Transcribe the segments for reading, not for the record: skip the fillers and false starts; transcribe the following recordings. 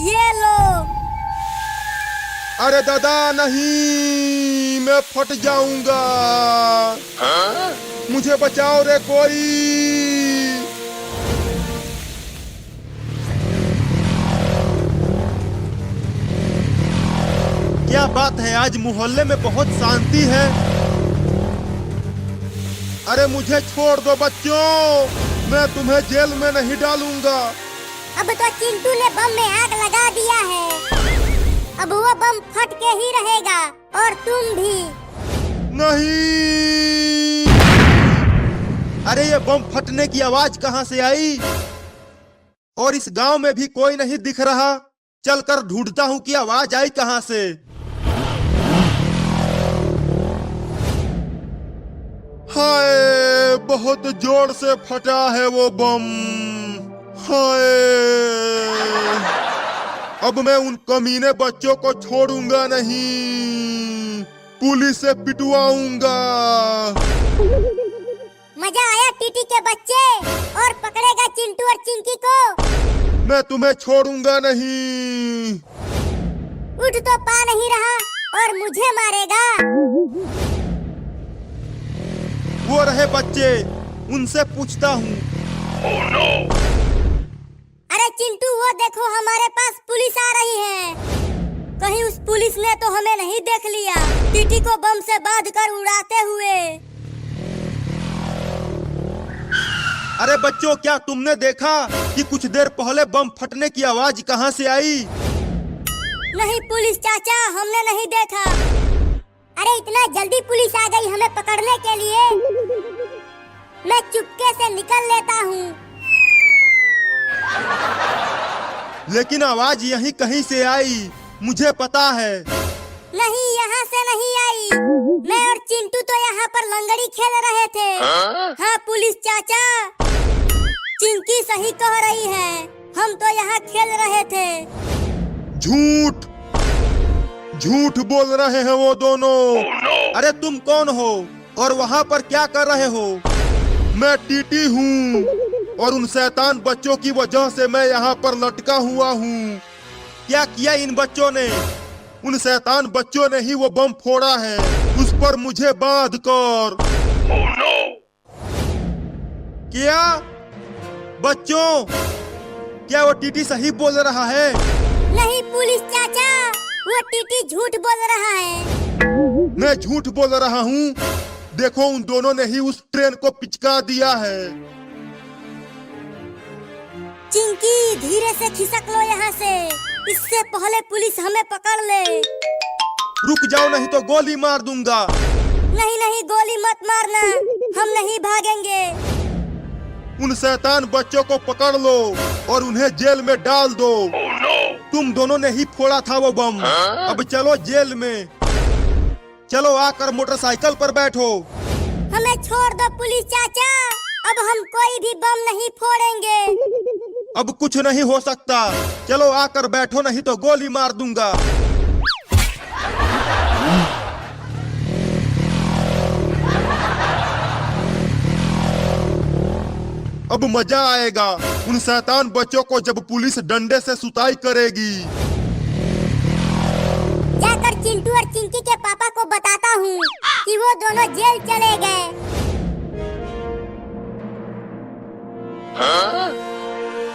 ये लो। अरे दादा नहीं, मैं फट जाऊंगा। मुझे बचाओ रे कोई। क्या बात है, आज मोहल्ले में बहुत शांति है। अरे मुझे छोड़ दो बच्चों, मैं तुम्हें जेल में नहीं डालूंगा। अब तो चिंटू ने बम में आग लगा दिया है। अब वो बम फट के ही रहेगा और तुम भी। नहीं। अरे ये बम फटने की आवाज कहाँ से आई? और इस गांव में भी कोई नहीं दिख रहा। चलकर ढूंढता हूँ कि आवाज आई कहाँ से। हाय, बहुत जोर से फटा है वो बम। हाय, अब मैं उन कमीने बच्चों को छोड़ूंगा नहीं, पुलिस से पिटवाऊंगा। मजा आया टीटी के बच्चे? और पकड़ेगा चिंटू और चिंकी को? मैं तुम्हें छोड़ूंगा नहीं। उठ तो पा नहीं रहा और मुझे मारेगा। वो रहे बच्चे, उनसे पूछता हूँ। Oh no! अरे चिंटू, वो देखो हमारे पास पुलिस आ रही है। कहीं उस पुलिस ने तो हमें नहीं देख लिया, टीटी को बम से बांध कर उड़ाते हुए। अरे बच्चों, क्या तुमने देखा कि कुछ देर पहले बम फटने की आवाज कहाँ से आई? नहीं पुलिस चाचा, हमने नहीं देखा। अरे इतना जल्दी पुलिस आ गई हमें पकड़ने के लिए। मैं चुपके से निकल लेता हूँ। लेकिन आवाज यहीं कहीं से आई, मुझे पता है। नहीं, यहाँ से नहीं आई। मैं और चिंटू तो यहाँ पर लंगड़ी खेल रहे थे। हाँ पुलिस चाचा, चिंकी सही कह रही है, हम तो यहाँ खेल रहे थे। झूठ झूठ बोल रहे हैं वो दोनों। Oh no! अरे तुम कौन हो और वहाँ पर क्या कर रहे हो? मैं टीटी हूँ और उन शैतान बच्चों की वजह से मैं यहाँ पर लटका हुआ हूँ। क्या किया इन बच्चों ने? उन शैतान बच्चों ने ही वो बम फोड़ा है, उस पर मुझे बांध कर। Oh no! क्या बच्चों, क्या वो टीटी सही बोल रहा है? नहीं पुलिस चाचा, वो टीटी झूठ बोल रहा है। मैं झूठ बोल रहा हूँ? देखो, उन दोनों ने ही उस ट्रेन को पिचका दिया है। चिंकी धीरे से खिसक लो यहाँ से, इससे पहले पुलिस हमें पकड़ ले। रुक जाओ, नहीं तो गोली मार दूंगा। नहीं नहीं, गोली मत मारना, हम नहीं भागेंगे। उन शैतान बच्चों को पकड़ लो और उन्हें जेल में डाल दो। Oh no! तुम दोनों ने ही फोड़ा था वो बम। अब चलो जेल में। चलो आकर मोटरसाइकिल पर बैठो। हमें छोड़ दो पुलिस चाचा, अब हम कोई भी बम नहीं फोड़ेंगे। अब कुछ नहीं हो सकता, चलो आकर बैठो, नहीं तो गोली मार दूंगा। अब मजा आएगा उन शैतान बच्चों को जब पुलिस डंडे से सुताई करेगी। जाकर चिंटू और चिंकी के पापा को बताता हूँ कि वो दोनों जेल चले गए।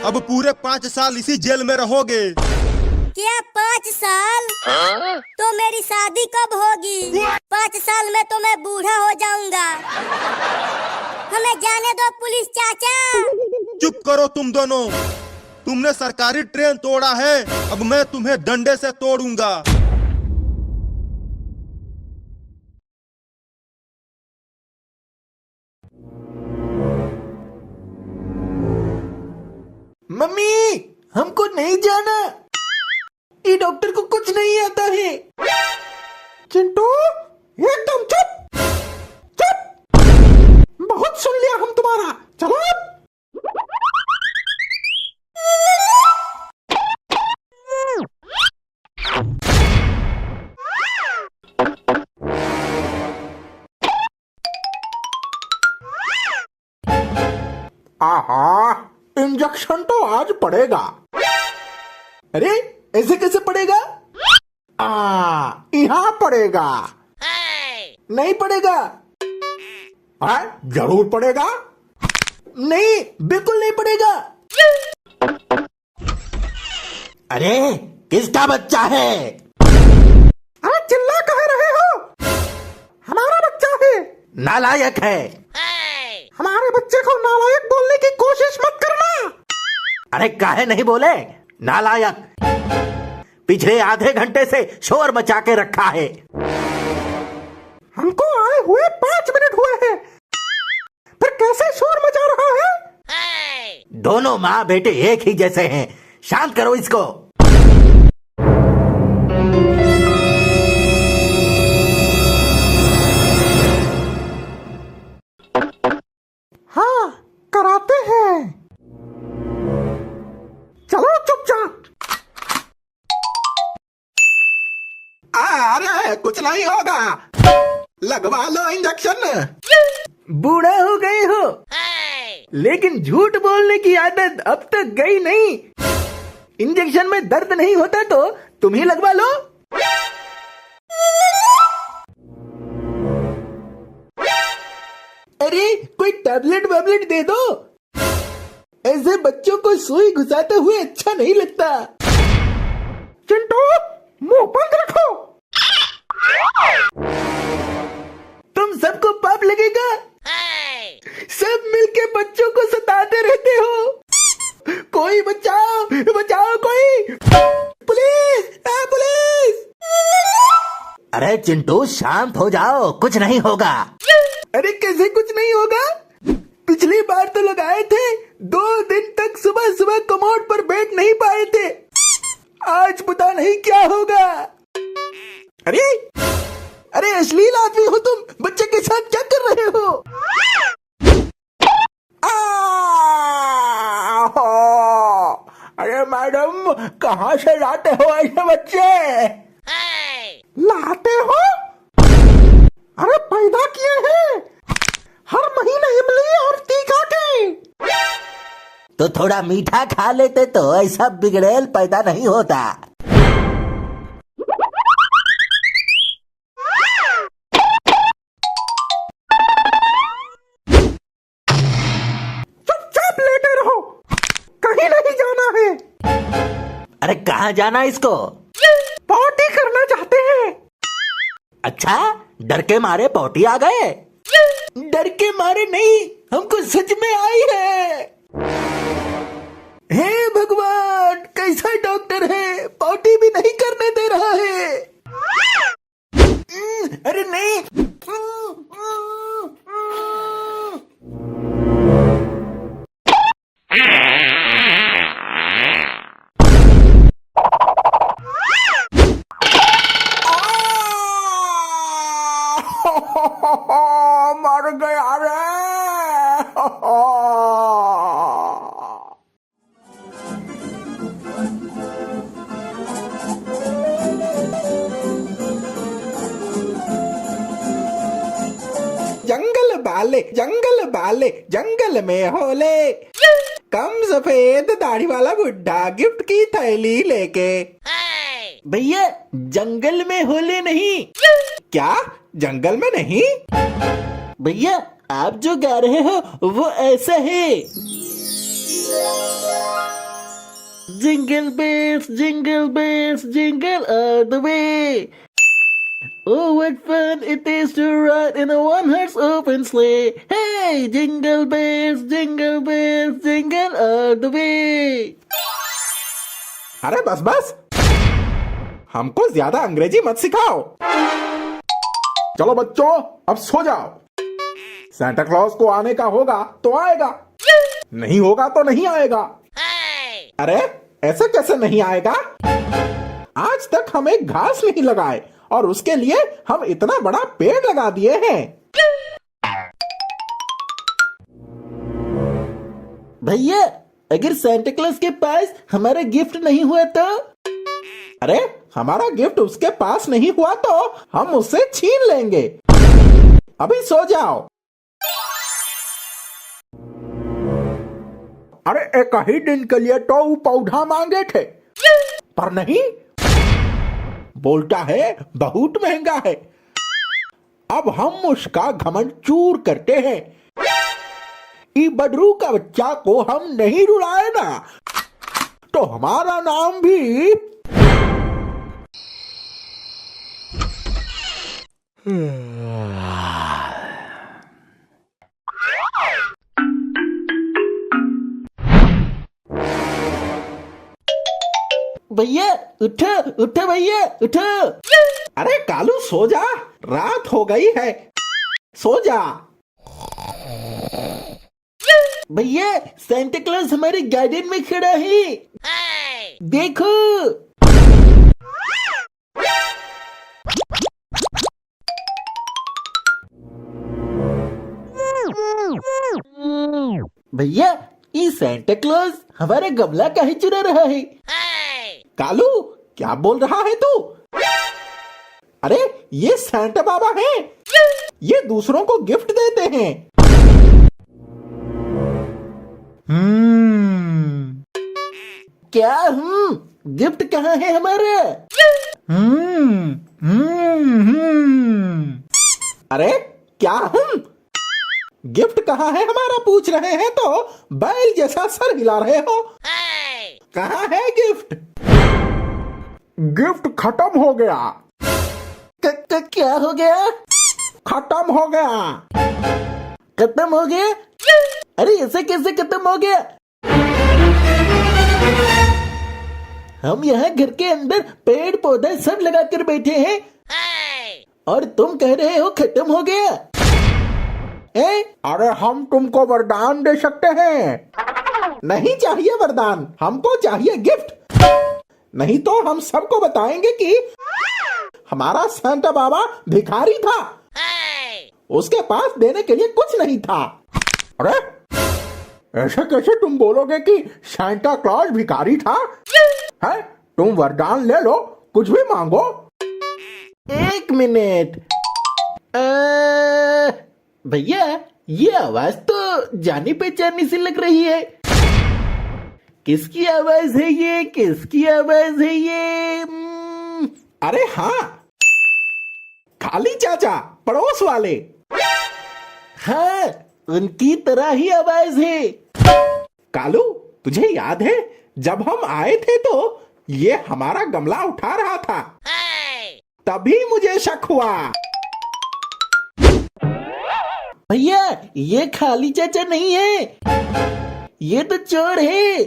अब पूरे 5 साल इसी जेल में रहोगे। क्या 5 साल? तो मेरी शादी कब होगी? 5 साल में तो मैं बूढ़ा हो जाऊंगा। हमें जाने दो पुलिस चाचा। चुप करो तुम दोनों, तुमने सरकारी ट्रेन तोड़ा है, अब मैं तुम्हें डंडे से तोड़ूंगा। मम्मी, हमको नहीं जाना, ये डॉक्टर को कुछ नहीं आता है। चिंटू, एकदम चुप चुप, बहुत सुन लिया हम तुम्हारा, चलो। आहा, इंजेक्शन तो आज पड़ेगा। अरे ऐसे कैसे पड़ेगा? यहाँ पड़ेगा। नहीं पड़ेगा। जरूर पड़ेगा। नहीं, बिल्कुल नहीं पड़ेगा। अरे किसका बच्चा है? अरे चिल्ला कह रहे हो? हमारा बच्चा है। नालायक है। हमारे बच्चे को नालायक बोलने की कोशिश मत करना। अरे काहे नहीं बोले? नालायक। पिछले आधे घंटे से शोर मचा के रखा है। हमको आए हुए 5 मिनट हुए हैं, फिर कैसे शोर मचा रहा है? दोनों माँ बेटे एक ही जैसे हैं। शांत करो इसको। हाँ, कराते हैं। चलो चुपचाप। अरे कुछ नहीं होगा, लगवा लो इंजेक्शन। बूढ़ा हो गए हो, लेकिन झूठ बोलने की आदत अब तक गई नहीं। इंजेक्शन में दर्द नहीं होता तो तुम ही लगवा लो। अरे कोई टैबलेट वैबलेट दे दो। ऐसे बच्चों को सुई घुसाते हुए अच्छा नहीं लगता। चिंटू, मुंह बंद रखो। तुम सबको पाप लगेगा। सब मिलके बच्चों को सताते रहते हो। कोई बचाओ, बचाओ कोई। Police, police. अरे चिंटू शांत हो जाओ, कुछ नहीं होगा। अरे कैसे कुछ नहीं होगा? पिछली बार तो लगाए थे, 2 दिन तक सुबह सुबह कमोड पर बैठ नहीं पाए थे। आज पता नहीं क्या होगा। अरे अरे अश्लील आदमी हो तुम, बच्चे के साथ क्या कर रहे हो? अरे मैडम, कहाँ से लाते हो ऐसे बच्चे? लाते हो? अरे पैदा किए हैं हर महीने इमली और तीखा के। तो थोड़ा मीठा खा लेते तो ऐसा बिगड़ेल पैदा नहीं होता। चुपचाप लेटे रहो, कहीं नहीं जाना है। अरे कहाँ जाना इसको? पॉटी करना चाहते हैं। अच्छा, डर के मारे पॉटी आ गए? डर के मारे नहीं, हमको सच में आई है। हे भगवान, कैसा डॉक्टर है, पॉटी भी नहीं करने दे रहा है। अरे नहीं। मर गया रे। जंगल बाले जंगल में होले, कम सफेद दाढ़ी वाला बुढ़ा गिफ्ट की थैली लेके। भैया जंगल में होले नहीं। क्या जंगल में नहीं? भैया आप जो गा रहे हो वो ऐसा है। Jingle bells jingle all the way. Oh, what fun it is to ride in a one-horse open sleigh. Hey, jingle bells, jingle all the way. अरे बस हमको ज्यादा अंग्रेजी मत सिखाओ। चलो बच्चों, अब सो जाओ। सांता क्लॉज को आने का होगा तो आएगा, नहीं होगा तो नहीं आएगा। अरे ऐसे कैसे नहीं आएगा? आज तक हम एक घास नहीं लगाए और उसके लिए हम इतना बड़ा पेड़ लगा दिए हैं। भैया अगर सांता क्लॉज के पास हमारा गिफ्ट नहीं हुआ तो? अरे हमारा गिफ्ट उसके पास नहीं हुआ तो हम उससे छीन लेंगे। अभी सो जाओ। अरे एक ही दिन के लिए तो पौधा मांगे थे, पर नहीं, बोलता है बहुत महंगा है। अब हम उसका घमंड चूर करते हैं। ई बडरू का बच्चा को हम नहीं रुलाए ना, तो हमारा नाम भी भैया उठो उठो भैया उठो। अरे कालू सो जा, रात हो गई है, सो जा। भैया सेंटा क्लॉज हमारे गार्डन में खड़ा है, देखो। भैया ये सेंटा क्लॉज हमारा गमला काहे चुरा रहा है? कालू क्या बोल रहा है तू? अरे ये सेंटा बाबा हैं, ये दूसरों को गिफ्ट देते हैं। क्या गिफ्ट कहाँ है हमारा? अरे क्या हम गिफ्ट कहाँ है हमारा पूछ रहे हैं तो बैल जैसा सर हिला रहे हो। कहाँ है गिफ्ट? गिफ्ट खत्म हो गया। क्या हो गया? खत्म हो गया। खत्म हो गया? अरे ऐसे कैसे खत्म हो गया? हम यहाँ घर के अंदर पेड़ पौधे सब लगाकर बैठे हैं और तुम कह रहे हो खत्म हो गया? अरे हम तुमको वरदान दे सकते हैं। नहीं चाहिए वरदान, हमको चाहिए गिफ्ट। नहीं तो हम सबको बताएंगे कि हमारा सांता बाबा भिखारी था, उसके पास देने के लिए कुछ नहीं था। अरे ऐसे कैसे तुम बोलोगे कि सांता क्लॉज भिखारी था? है तुम वरदान ले लो, कुछ भी मांगो। एक मिनट, भैया ये आवाज तो जानी पहचानी सी लग रही है। किसकी आवाज है ये? किसकी आवाज है ये? अरे हाँ, खाली चाचा, पड़ोस वाले। हाँ, उनकी तरह ही आवाज है। कालू तुझे याद है जब हम आए थे तो ये हमारा गमला उठा रहा था, तभी मुझे शक हुआ। भैया ये खाली चाचा नहीं है, ये तो चोर है।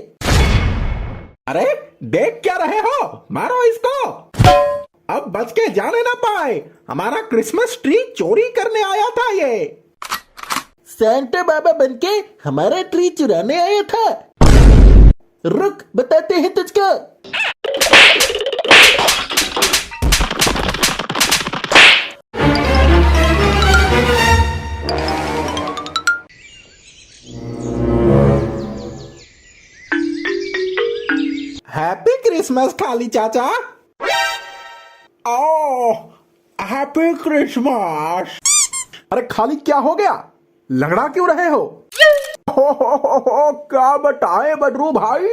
अरे देख क्या रहे हो, मारो इसको। अब बच के जाने ना पाए, हमारा क्रिसमस ट्री चोरी करने आया था ये। सांता बाबा बनके हमारा ट्री चुराने आया था। रुक बताते हैं तुझको। हैप्पी क्रिसमस खाली चाचा। ओ हैप्पी क्रिसमस। अरे खाली क्या हो गया, लंगड़ा क्यों रहे हो? हो, क्या बताएं बडरू भाई,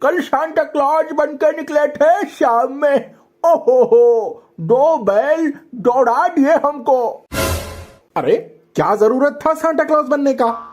कल सांता क्लॉज बनकर निकले थे शाम में। ओहो, 2 बैल दौड़ा दिए हमको। अरे क्या जरूरत था सांता क्लॉज बनने का?